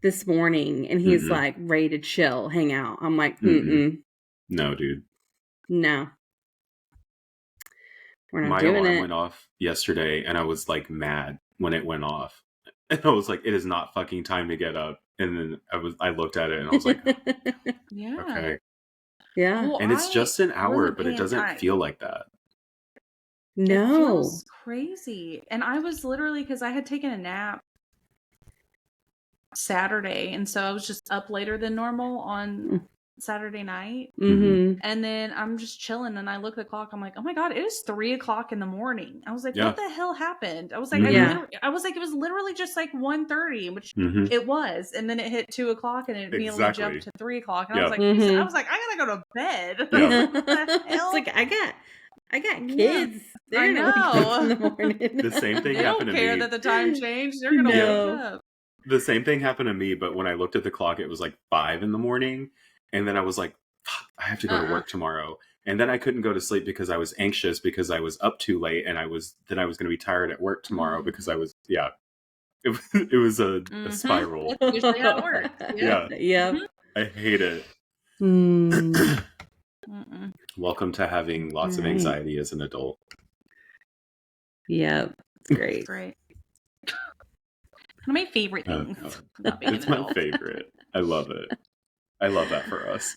Speaker 2: this morning, and he's like ready to chill, hang out. I'm like,
Speaker 1: no, dude.
Speaker 2: No, we're not
Speaker 1: My
Speaker 2: doing
Speaker 1: alarm
Speaker 2: it.
Speaker 1: went off yesterday, and I was like mad when it went off. And I was like, it is not fucking time to get up. And then I looked at it, and I was like,
Speaker 3: yeah,
Speaker 1: okay,
Speaker 2: yeah.
Speaker 3: Well,
Speaker 1: and it's just an hour, but it doesn't feel like that.
Speaker 2: No,
Speaker 3: it feels crazy. And I was literally, because I had taken a nap Saturday, and so I was just up later than normal on Saturday night. And then I'm just chilling, and I look at the clock. I'm like, oh my god, it is 3 o'clock in the morning. I was like, what the hell happened? I was like, I was like, it was literally just like 1:30, which it was, and then it hit 2 o'clock, and it immediately jumped to 3 o'clock, and I was like, I gotta go to bed. What the hell?
Speaker 2: It's like I got kids. They're
Speaker 3: gonna wake up
Speaker 2: in the morning.
Speaker 1: The same thing
Speaker 3: they
Speaker 1: happened
Speaker 3: don't
Speaker 1: to
Speaker 3: care
Speaker 1: me.
Speaker 3: that the time changed. They're gonna wake up.
Speaker 1: The same thing happened to me, but when I looked at the clock, it was like 5 in the morning, and then I was like, fuck, I have to go to work tomorrow. And then I couldn't go to sleep because I was anxious because I was up too late, and I was going to be tired at work tomorrow because I was it was a spiral.
Speaker 3: That's usually how it works.
Speaker 2: Yeah.
Speaker 1: I hate it. Welcome to having lots of anxiety as an adult.
Speaker 2: Yeah, it's great.
Speaker 3: Great. One of my favorite things.
Speaker 1: It's my favorite. I love it. I love that for us.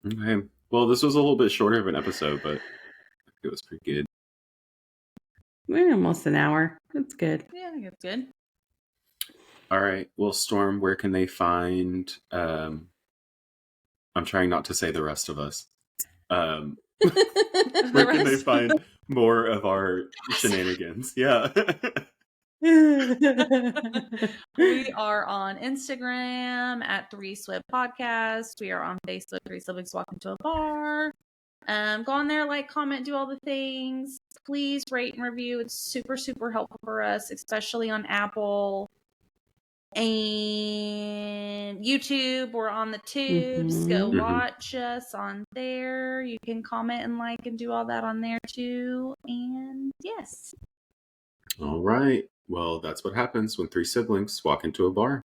Speaker 1: Okay. Well, this was a little bit shorter of an episode, but it was pretty good.
Speaker 2: We're almost an hour. That's good.
Speaker 3: Yeah, I think it's good.
Speaker 1: All right. Well, Storm, where can they find... I'm trying not to say the rest of us. Where can they find more of our shenanigans? Yeah.
Speaker 3: We are on Instagram at 3SWIB Podcast. We are on Facebook, 3 Siblings Walk Into a Bar. Go on there, like, comment, do all the things. Please rate and review. It's super, super helpful for us, especially on Apple and YouTube. We're on the tubes. Go watch us on there. You can comment and like and do all that on there too. And yes.
Speaker 1: All right. Well, that's what happens when 3 siblings walk into a bar.